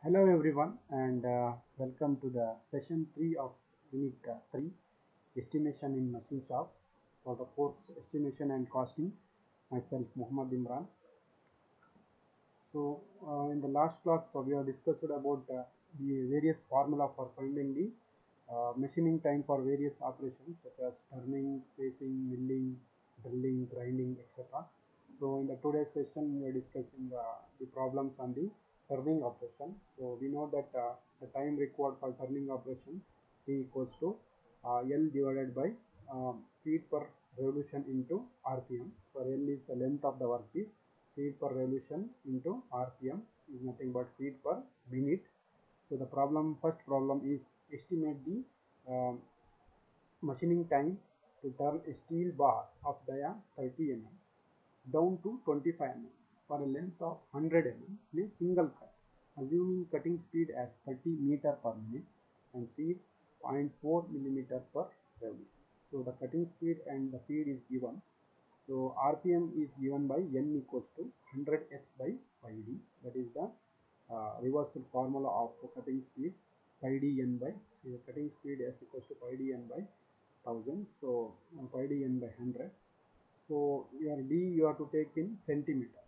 Hello everyone and welcome to the session 3 of unit 3 estimation in machine shop for the course estimation and costing. Myself Muhammad Imran. In the last class we have discussed about the various formula for finding the machining time for various operations such as turning, spacing, milling, drilling, grinding, etc. So in the today's session we are discussing the problems on the turning operation. So we know that the time required for turning operation T equals to L divided by feet per revolution into RPM. For L is the length of the workpiece, feet per revolution into RPM is nothing but feet per minute. So the first problem is estimate the machining time to turn a steel bar of dia 30 mm down to 25 mm for a length of 100 mm in a single cut, assuming cutting speed as 30 meter per minute and feed 0.4 millimeter per revolution. So the cutting speed and the feed is given. So RPM is given by N equals to 100 S by pi d. That is the reversal formula of cutting speed pi d n by cutting speed S equals to pi d n by 1000. So pi d n by 100. So your d you have to take in centimeter.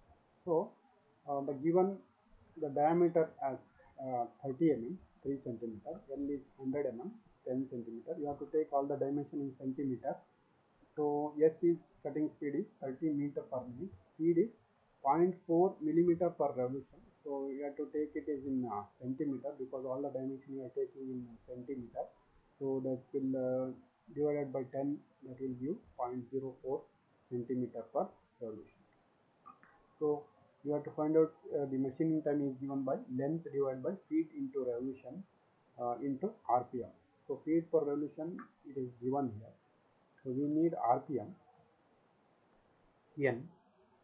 So the given the diameter as 30 mm 3 centimeter, L is 100 mm 10 centimeter. You have to take all the dimension in centimeter. So S is cutting speed is 30 meter per minute, speed is 0.4 millimeter per revolution. So you have to take it as in centimeter because all the dimension you are taking in centimeter. So that will divided by 10, that will give 0.04 centimeter per revolution. So you have to find out the machining time is given by length divided by feet into revolution into RPM. So feet per revolution it is given here. So we need RPM N.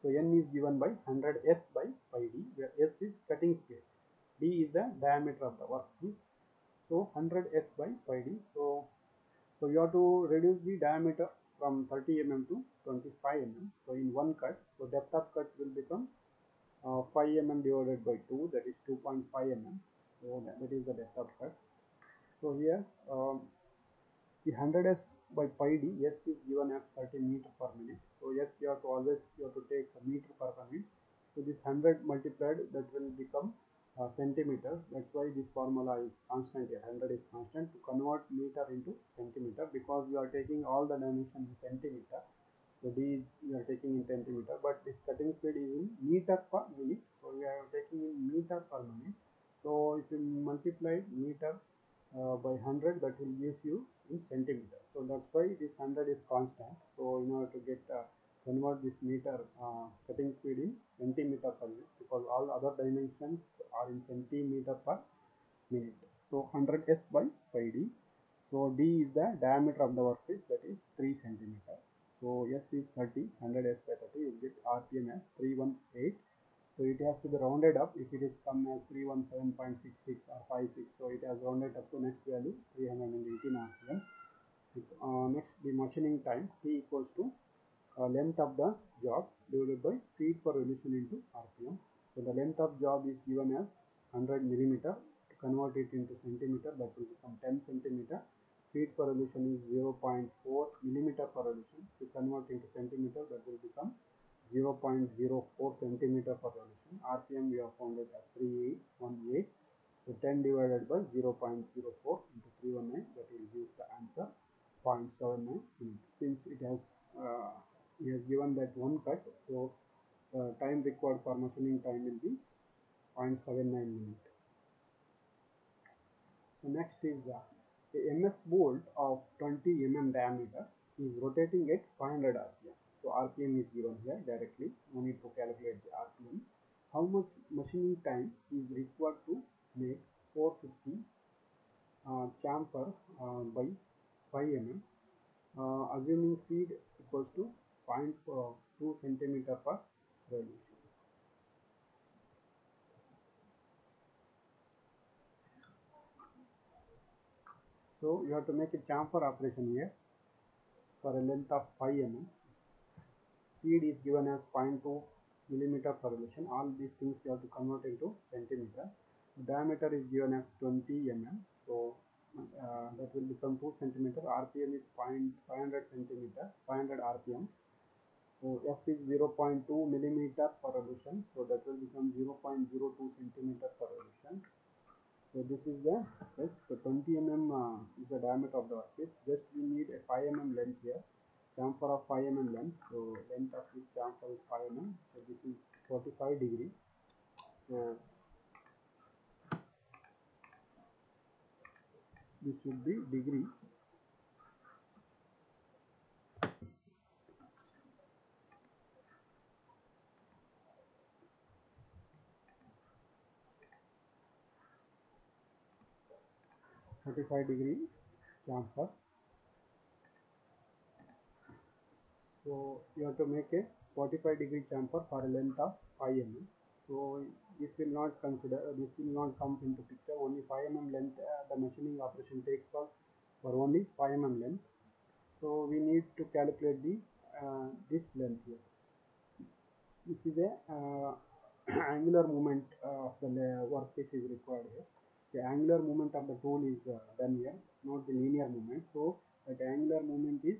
So N is given by 100 S by pi d, where S is cutting speed, D is the diameter of the workpiece. So 100 S by pi d. So you have to reduce the diameter from 30 mm to 25 mm. So in one cut, so depth of cut will become 5 mm divided by 2, that is 2.5 mm. So that is the depth of cut. So here the 100 S by pi d, S is given as 30 meter per minute. So yes, you have to always take a meter per minute. So this 100 multiplied, that will become centimeter. That's why this formula is constant here. 100 is constant to convert meter into centimeter because we are taking all the dimension in centimeter. So D we are taking in centimeter, but this cutting speed is in meter per minute. So we are taking in meter per minute. So if you multiply meter by 100, that will give you in centimeter. So that's why this 100 is constant. So in order to get convert this meter cutting speed in centimeter per minute, because all other dimensions are in centimeter per minute. So 100 S by pi d. So D is the diameter of the workpiece, that is 3 centimeter. So S is 30, 100 S by 30, you get RPM as 318. So it has to be rounded up. If it is come as 317.66 or 56, so it has rounded up to next value 318 RPM. Next, the machining time T equals to length of the job divided by feet per revolution into RPM. So the length of job is given as 100 millimeter. To convert it into centimeter, that will become 10 centimeter. Feet per revolution is 0.4 millimeter per revolution. To convert into centimeter, that will become 0.04 centimeter per revolution. RPM we have found it as 3818. So 10 divided by 0.04 into 319, that will give the answer 0.79 minutes. Since he has given that one cut, so time required for machining time will be 0.79 minutes. So next is the MS bolt of 20 mm diameter is rotating at 500 RPM. So RPM is given here directly. No need to calculate the RPM. How much machining time is required to make 450 chamfer by 5 mm, assuming feed equals to 0.2 centimeter per revolution. So you have to make a chamfer operation here for a length of 5 mm. Speed is given as 0.2 millimeter per revolution. All these things you have to convert into centimeter. diameter is given as 20 mm. So that will become 2 centimeter. RPM is 500 centimeter, 500 RPM. So F is 0.2 millimeter per revolution. So that will become 0.02 centimeter per revolution. So this is the yes, so 20 mm is the diameter of the workpiece. Just we need a 5 mm length here. Chamfer of 5 mm length. So length of this chamfer is 5 mm. So this is 45 degree. So this should be degree. 35-degree chamfer. So you have to make a 45-degree chamfer for a length of 5 mm. So this will not consider, this will not come into picture. Only 5 mm length, the machining operation takes for only 5 mm length. So we need to calculate the this length here. This is a angular movement of the workpiece is required here. The angular movement of the tool is done here, not the linear movement. So the angular movement is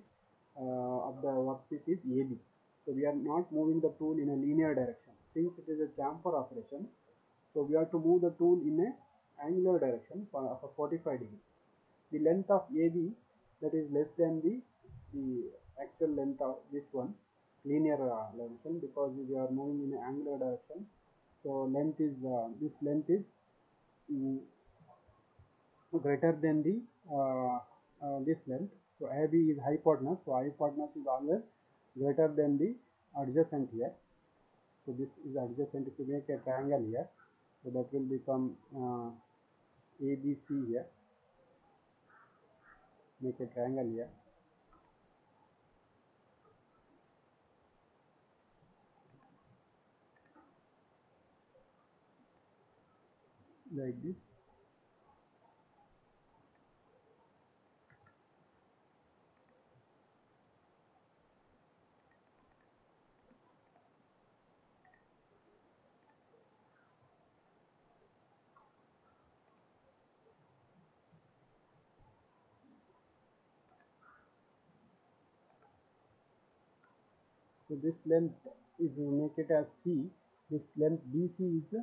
of the workpiece is AB. So we are not moving the tool in a linear direction. Since it is a chamfer operation, so we have to move the tool in a angular direction for 45 degree. The length of AB, that is less than the actual length of this one, linear direction, because we are moving in an angular direction. So length is this length is mm, greater than the this length. So AB is hypotenuse. So hypotenuse is always greater than the adjacent here. So this is adjacent. If you make a triangle here, so that will become ABC here. Make a triangle here. Like this. So this length, if you make it as C, this length BC is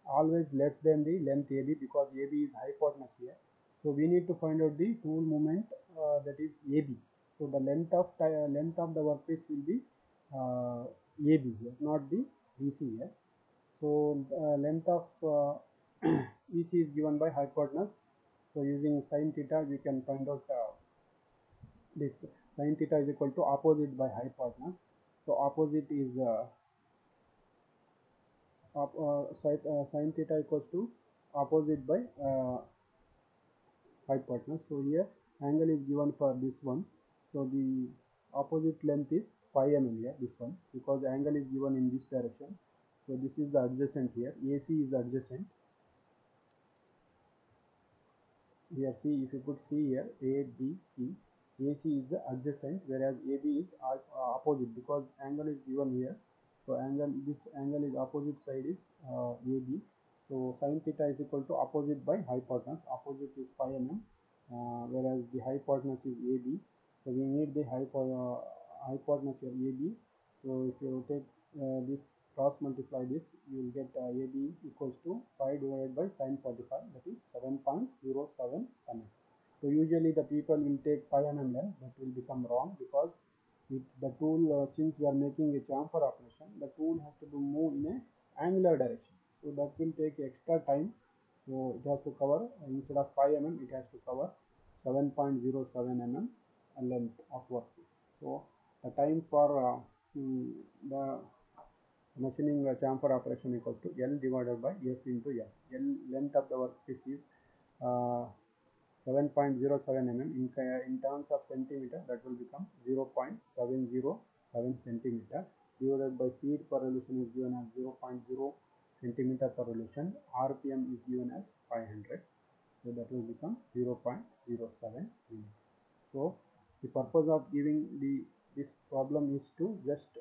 always less than the length AB, because AB is hypotenuse here. So we need to find out the tool moment, that is AB. So the length of the workpiece will be AB here, not the BC here. So length of BC is given by hypotenuse. So using sin theta, we can find out this sin theta is equal to opposite by hypotenuse. So opposite is sin theta equals to opposite by hypotenuse. So here angle is given for this one. So the opposite length is 5 mm here, this one, because angle is given in this direction. So this is the adjacent here. AC is adjacent. Here C, if you put C here, A, B, C, AC is the adjacent, whereas AB is opposite, because angle is given here. So angle, this angle is opposite side is AB. So sin theta is equal to opposite by hypotenuse. Opposite is 5 mm, whereas the hypotenuse is AB. So we need the hypotenuse here, AB. So if you take this, cross multiply this, you will get AB equals to 5 divided by sin 45, that is 7.07 mm. So usually the people will take 5 mm length. That will become wrong, because the tool, since we are making a chamfer operation, the tool has to be moved in a angular direction. So that will take extra time. So it has to cover, instead of 5 mm, it has to cover 7.07 mm length of workpiece. So the time for the machining chamfer operation equals to L divided by F into L. Length of the workpiece is 7.07 mm. In terms of centimeter, that will become 0.707 centimeter, divided by feet per revolution is given as 0.0 centimeter per revolution. RPM is given as 500. So that will become 0.07 units. So the purpose of giving this problem is to just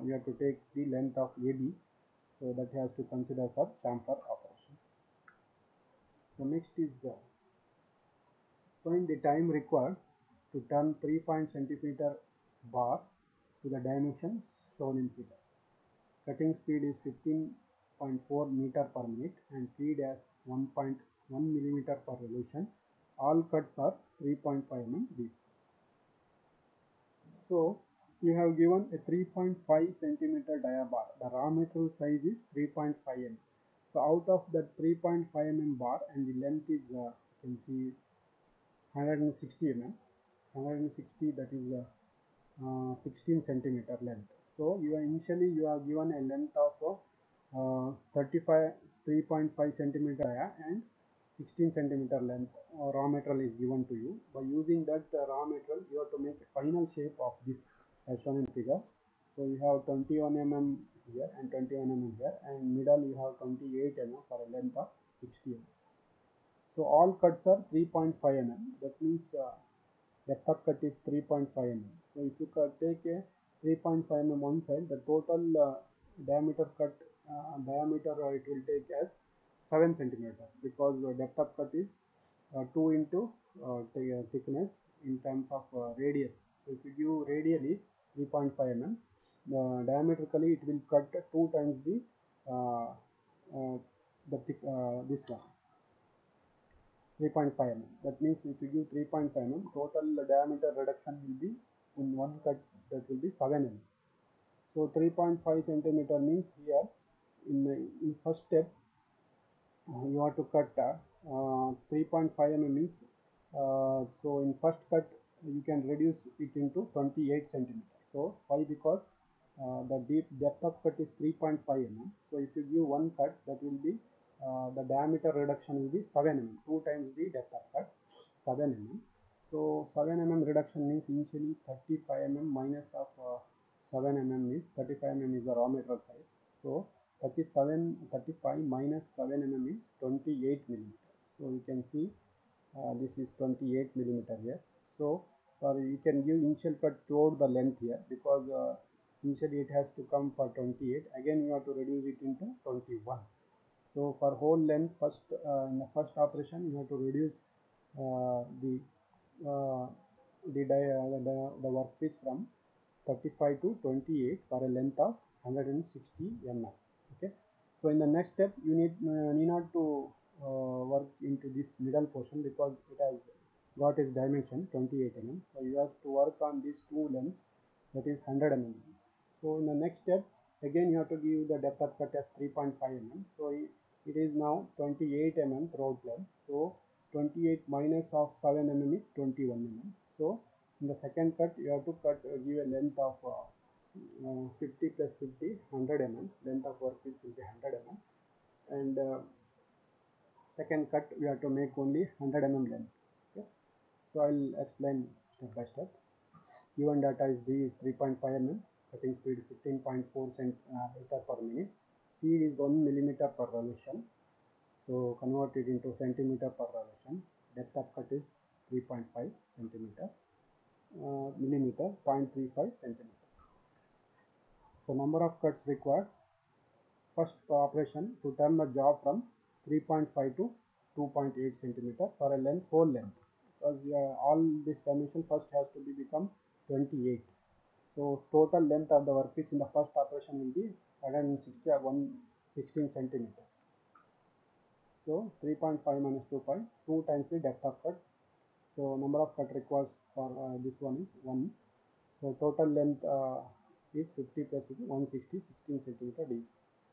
you have to take the length of AB, so that has to consider for chamfer operation. So next is find the time required to turn 3 centimeter bar to the dimensions shown in figure. Cutting speed is 15.4 meter per minute and feed as 1.1 millimeter per revolution. All cuts are 3.5 mm deep. So you have given a 3.5 centimeter dia bar. The raw material size is 3.5 mm. So out of that 3.5 mm bar, and the length is you can see 160 mm. 160, that is 16 centimeter length. So initially you have given a length of 35 3.5 centimeter dia and 16 centimeter length raw material is given to you. By using that raw material, you have to make a final shape of this as shown in figure. So you have 21 mm here and 21 mm here, and middle you have 28 mm for a length of 60 mm. So all cuts are 3.5 mm. That means depth of cut is 3.5 mm. So if you take a 3.5 mm one side, the total diameter cut it will take as 7 centimeter, because the depth of cut is 2 into thickness in terms of radius. So if you give radially 3.5 mm, diametrically it will cut 2 times uh, uh, this one 3.5 mm. That means if you give 3.5 mm, total diameter reduction will be in one cut, that will be 7 mm. So 3.5 centimeter means here in first step you have to cut 3.5 mm means so in first cut you can reduce it into 28 centimeter. So why? Because the deep depth of cut is 3.5 mm. So if you give one cut, that will be the diameter reduction will be 7 mm, 2 times the depth of cut, 7 mm. So 7 mm reduction means initially 35 mm minus of 7 mm is 35 mm is the raw material size. So 35 minus 7 mm is 28 millimeter. So you can see this is 28 millimeter here. So you can give initial cut throughout the length here, because initially it has to come for 28. Again you have to reduce it into 21. So for whole length, first in the first operation you have to reduce the uh, the workpiece from 35 to 28 for a length of 160 mm. Okay. So in the next step, you need not to work into this middle portion, because it has got its dimension 28 mm. So you have to work on these two lengths, that is 100 mm. So in the next step, again you have to give the depth of cut as 3.5 mm. So it is now 28 mm throughout length. So 28 minus of 7 mm is 21 mm. So in the second cut, you have to give a length of 50 plus 50, 100 mm. Length of workpiece will be 100 mm. And second cut, we have to make only 100 mm length. Okay. So I'll explain step by step. Given data is D is 3.5 mm, cutting speed 15.4 meter per minute, speed is 1 millimeter per revolution. So convert it into centimeter per revolution. Depth of cut is 3.5 centimeter, millimeter, 0.35 centimeter. So number of cuts required. First operation to turn the jaw from 3.5 to 2.8 centimeter for a length, whole length, because all this dimension first has to be become 28. So total length of the workpiece in the first operation will be 160 or 116 centimeter. So 3.5 minus 2 times the depth of cut. So number of cut required for this one is 1. So total length is 50 plus 50, 160, 16 centimeter deep.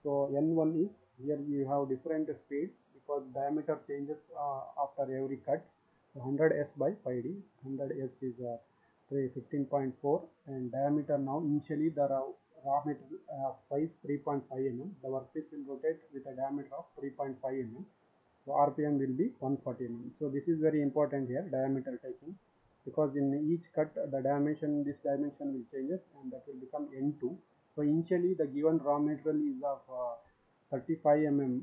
So N1 is, here you have different speed, because diameter changes after every cut. So 100 S by 5D, 100 S is 15.4, and diameter now initially the raw material size 3.5 mm. The workpiece will rotate with a diameter of 3.5 mm. So RPM will be 140 mm. So this is very important here, diameter taking, because in each cut the dimension, this dimension will changes, and that will become N2. So initially the given raw material is of 35 mm,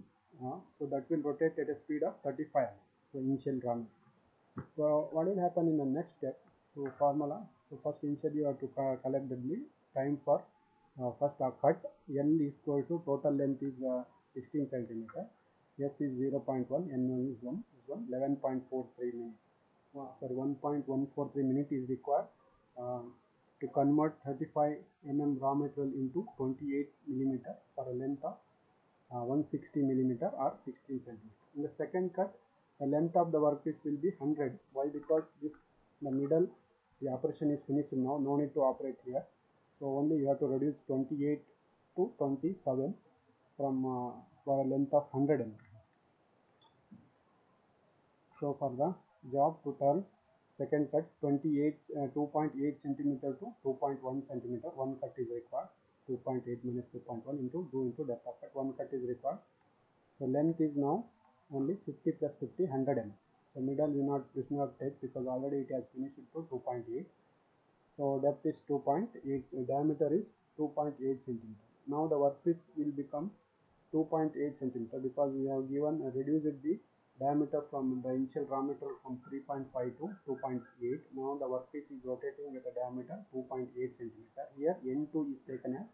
so that will rotate at a speed of 35 mm. So initial raw material. So what will happen in the next step? So formula. So first initially you have to collect the time for first cut. L is equal to total length is 16 centimeter. S is 0.1, NO is 1, 11.43 minutes. Sorry, 1.143 minutes is required to convert 35 raw material into 28 millimeter for a length of 160 millimeter or 16 centimeter. In the second cut, the length of the workpiece will be 100. Why? Because this the middle, the operation is finished now, no need to operate here. So only you have to reduce 28 to 27 from for a length of 100 mm. So for the job to turn second cut 2.8 centimeter to 2.1 centimeter, one cut is required. 2.8 minus 2.1 into 2 into depth of cut, one cut is required. So length is now only 50 plus 50, 100 mm. So middle we should not take because already it has finished to 2.8. So depth is 2.8, diameter is 2.8 centimeter. Now the workpiece will become 2.8 centimeter because we have given reduced the diameter from the initial raw material from 3.5 to 2.8. Now the workpiece is rotating with a diameter 2.8 centimeter. Here N2 is taken as,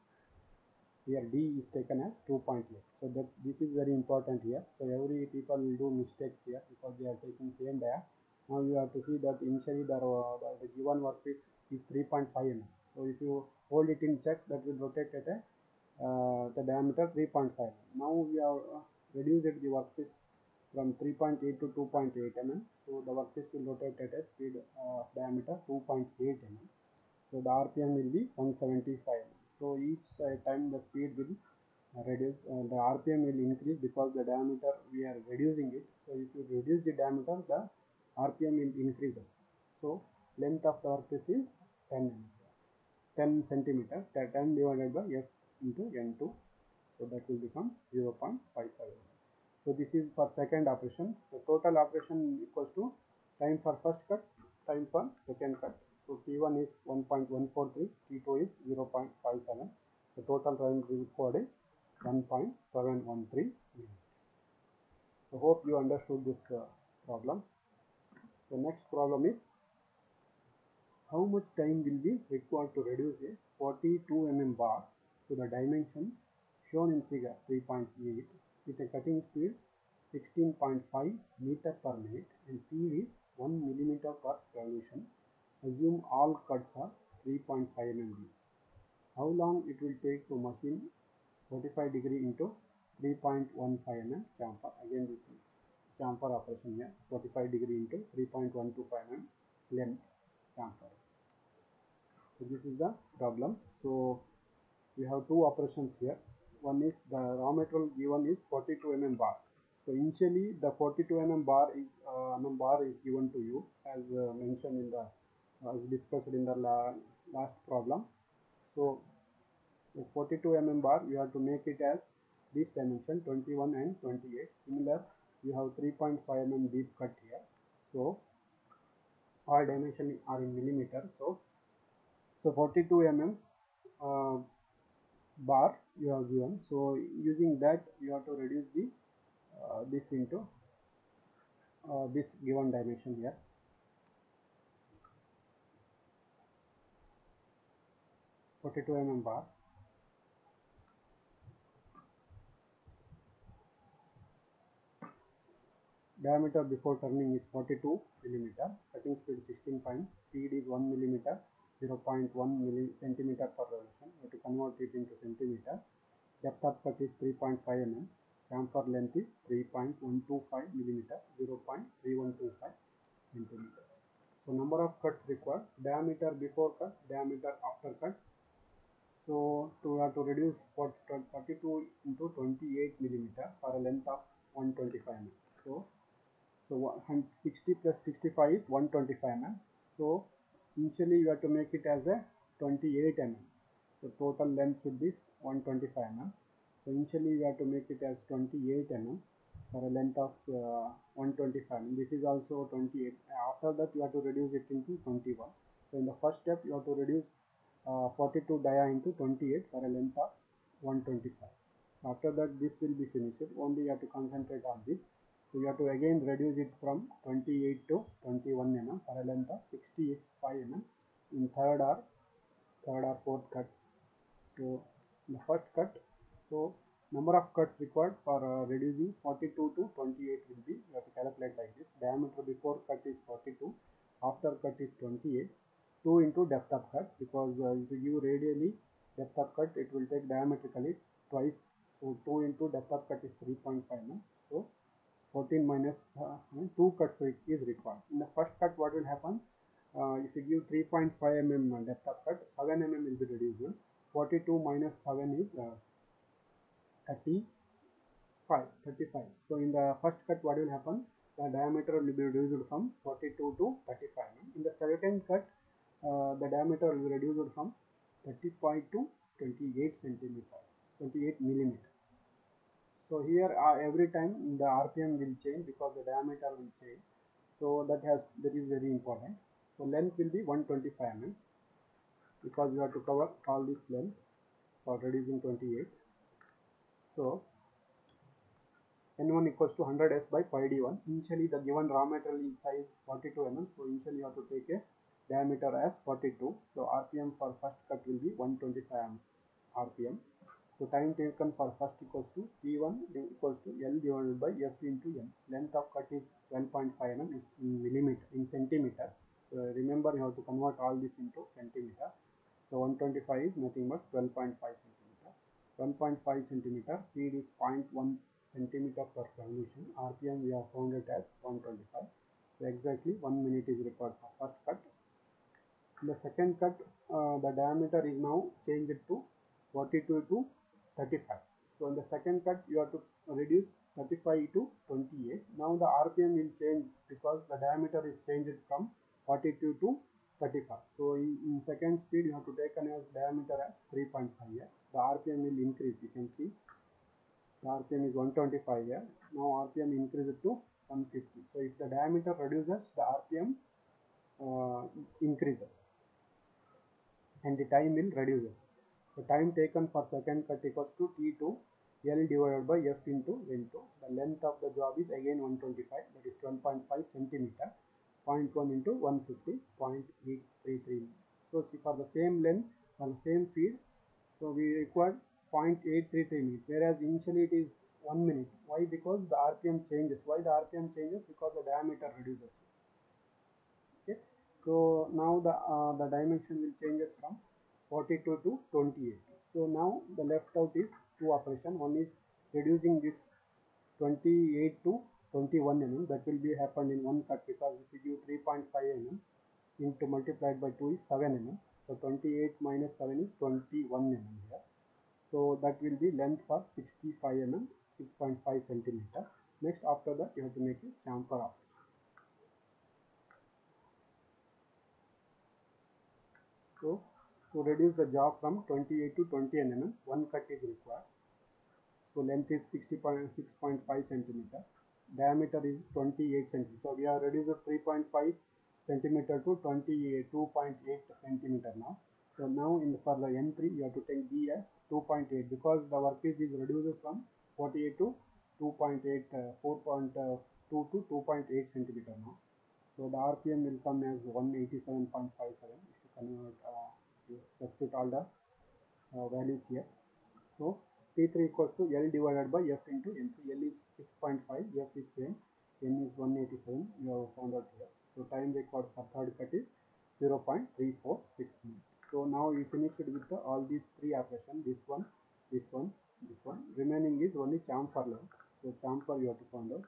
here D is taken as 2.8. So that this is very important here. So every people will do mistakes here because they are taking same dia. Now you have to see that initially the given workpiece is 3.5 mm. So if you hold it in check, that will rotate at a the diameter 3.5. Now we have reduced the workpiece from 3.8 to 2.8 mm. So the workpiece will rotate at a speed diameter 2.8 mm. So the RPM will be 175. So each time the speed will reduce, the RPM will increase because the diameter we are reducing it. So if you reduce the diameter, the RPM will increase. So length of the workpiece is 10 centimeter. 10 divided by F into N2. So that will become 0.57. So this is for second operation. So total operation equals to time for first cut, time for second cut. So T1 is 1.143, T2 is 0.57. The total time required is 1.713 minutes. So hope you understood this problem. The next problem is how much time will be required to reduce a 42 mm bar to the dimension shown in figure 3.8 with a cutting speed 16.5 meter per minute and speed is 1 millimeter per revolution. Assume all cuts are 3.5 mm. How long it will take to machine 45 degree into 3.15 mm chamfer? Again this is chamfer operation here. 45 degree into 3.125 mm length chamfer. So this is the problem. So we have two operations here. One is the raw material given is 42 mm bar. So initially the 42 mm bar is given to you as mentioned in the as discussed in the last problem. So 42 mm bar you have to make it as this dimension 21 and 28. Similar you have 3.5 mm deep cut here. So all dimension are in millimeter. So 42 mm bar you have given. So using that you have to reduce the this into this given dimension here. .42 mm bar. Diameter before turning is 42 millimeter. Cutting speed 16 points. Speed is 1 millimeter. 0.1 centimeter per revolution. You have to convert it into centimeter. Depth of cut is 3.5 mm. Chamfer length is 3.125 millimeter. 0.3125 centimeter. So number of cuts required. Diameter before cut. Diameter after cut. So to have to reduce 42 into 28 millimeter for a length of 125 mm. So 60 plus 65 is 125 mm. So initially you have to make it as a 28 mm. So total length should be 125 mm. So initially you have to make it as 28 mm for a length of 125 mm. This is also 28. After that you have to reduce it into 21. So in the first step you have to reduce 42 dia into 28 for a length of 125. After that this will be finished. Only you have to concentrate on this. So you have to again reduce it from 28 to 21 mm for a length of 65 mm in third or fourth cut. So the first cut. So number of cuts required for reducing 42 to 28 will be, you have to calculate like this. Diameter before cut is 42, after cut is 28, 2 into depth of cut, because if you give radially depth of cut, it will take diametrically twice. So 2 into depth of cut is 3.5 mm. So 14 minus 2 cuts is required. In the first cut, what will happen? If you give 3.5 mm depth of cut, 7 mm will be reduced. 42 minus 7 is 35. So in the first cut, what will happen? The diameter will be reduced from 42 to 35 mm. In the second cut, the diameter will be reduced from 35 to 28 centimeter, 28 millimeter. So here every time the RPM will change because the diameter will change. So that is very important. So length will be 125 mm, because you have to cover all this length for reducing 28. So N1 equals to 100 S by pi D1. Initially the given raw material is size 42 mm. So initially you have to take a diameter as 42. So RPM for first cut will be 125 RPM. So time taken for first equals to P1 equals to L divided by F into M. Length of cut is 12.5 mm in millimeter, in centimeter. So remember, you have to convert all this into centimeter. So 125 is nothing but 12.5 centimeter. 12.5 centimeter, speed is 0.1 centimeter per revolution. RPM we have found it as 125. So exactly 1 minute is required for first cut. In the second cut, the diameter is now changed to 42 to 35. So in the second cut, you have to reduce 35 to 28. Now the RPM will change because the diameter is changed from 42 to 35. So in second speed, you have to take an as diameter as 3.5 here. The RPM will increase. You can see the RPM is 125 here. Now RPM increases to 150. So if the diameter reduces, the RPM increases and the time will reduce. The time taken for second cut equals to T2 L divided by F into N2. The length of the job is again 125, that is 12.5 centimeter. 0.1 into 150, 0.833. So see, for the same length, for the same feed, so we require 0.833 minutes, whereas initially it is 1 minute. Why? Because the RPM changes. Why the RPM changes? Because the diameter reduces. Okay, so now the dimension will changes from 42 to 28. So now the left out is two operation. One is reducing this 28 to 21 mm. That will be happened in one cut, because if you give 3.5 mm into multiplied by 2 is 7 mm. So 28 minus 7 is 21 mm here. So that will be length for 65 mm, 6.5 centimeter. Next, after that, you have to make a chamfer operation. So to reduce the job from 28 to 20 mm, one cut is required. So length is 6.5 centimeter. Diameter is 28 centimeter. So we have reduced 3.5 centimeter to 22.8 centimeter now. So now for the N3, you have to take D as 2.8, because the workpiece is reduced from 48 to 2.8, 4.2 to 2.8 centimeter now. So the RPM will come as 187.57 if you convert, you substitute all the values here. So T3 equals to L divided by F into N3. L is 6.5, F is same, N is 187. You have found out here. So time required for third cut is 0.346 minutes. So now we finished with all these three operations. This one, this one, this one. Remaining is only chamfer level. So chamfer you have to find out.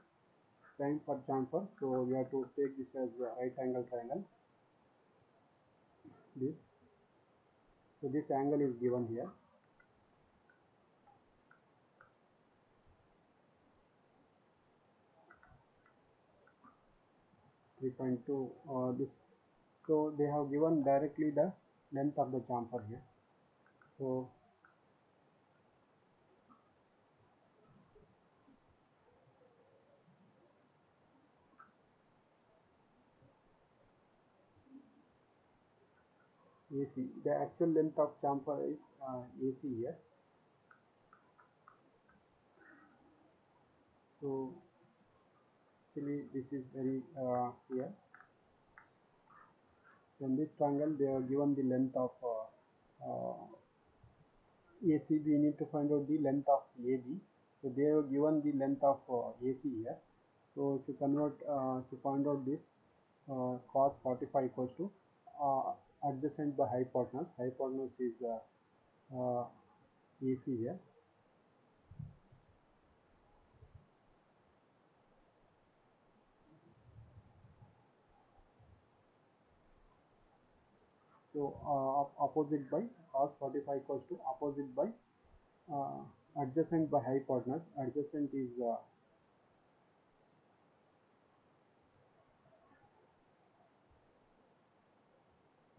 Time for chamfer. So we have to take this as a right angle triangle. This. So this angle is given here. 3.2 this. So they have given directly the length of the chamfer here. So AC, the actual length of chamfer is AC here. So actually this is very here. From this triangle they have given the length of AC, we need to find out the length of AB. So they have given the length of AC here. So if you convert, to find out this, cos 45 equals to adjacent by hypotenuse. Hypotenuse is AC here. So opposite by cos 45 equals to opposite by uh, adjacent by hypotenuse. Adjacent is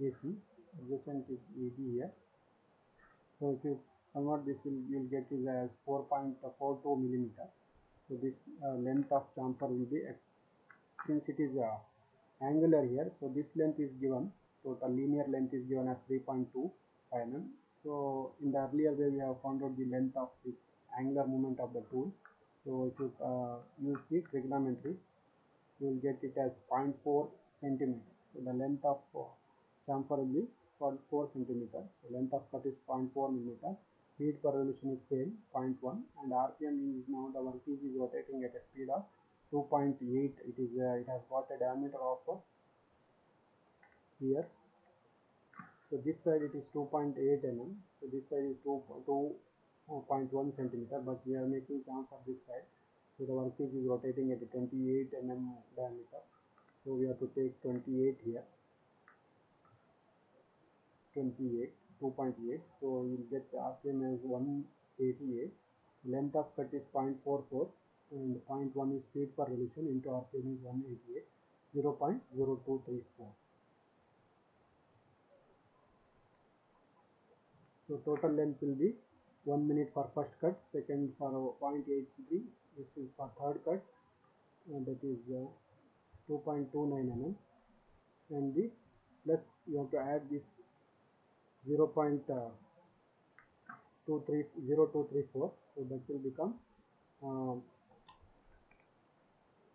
AC. Adjacent is AB here. So if you convert this, you'll get is as 4.42 millimeter. So this length of chamfer will be, since it is angular here, so this length is given, total linear length is given as 3.2 mm. So in the earlier way we have found out the length of this angular moment of the tool. So if you use the trigonometry, you will get it as 0.4 centimeter. So the length of chamfer will be 4 centimeter. The length of cut is 0.4 millimeter. Speed per revolution is same, 0.1, and RPM is now the workpiece is rotating at a speed of 2.8. It has got a diameter of here. So this side it is 2.8 mm. So this side is 2.1 centimeter. But we are making chamfer this side. So the workpiece is rotating at a 28 mm diameter. So we have to take 28 here. 28, 2.8. So you'll get the RPM as 188. Length of cut is 0.44 and 0.1 is speed per revolution into RPM is 188, 0.0234. So total length will be 1 minute for first cut, second for 0.83, this is for third cut, and that is 2.29 mm, and the plus you have to add this 0.0234, so that will become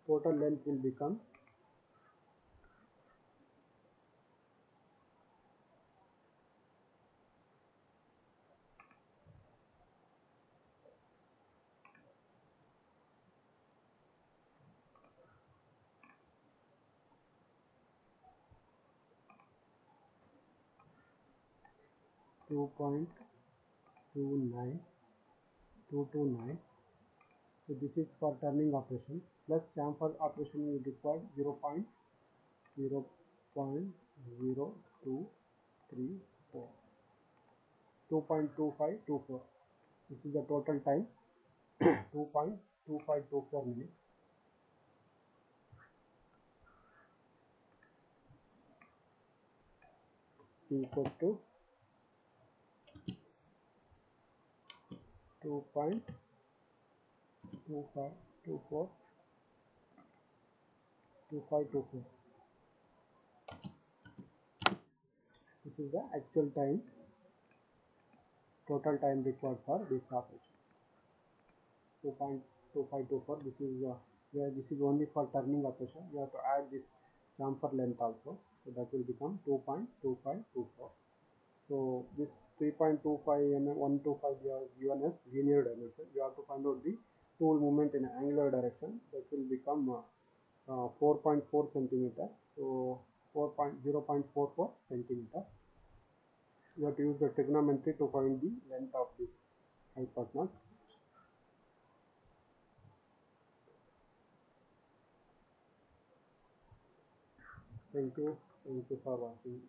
total length will become 2.29229. So this is for turning operation, plus chamfer operation is required 0.0234, 2.2524. This is the total time, 2.2524 minutes. T equals to 2.2524, 2524. This is the actual time, total time required for this operation. 2.2524. This is where this is only for turning operation. You have to add this chamfer length also, so that will become 2.2524. So this 3.25 mm 125 we have given as linear dimension. You have to find out the tool movement in angular direction. That will become 4.4 centimeter. So 0.44 centimeter. You have to use the trigonometry to find the length of this hypotenuse. Thank you for watching.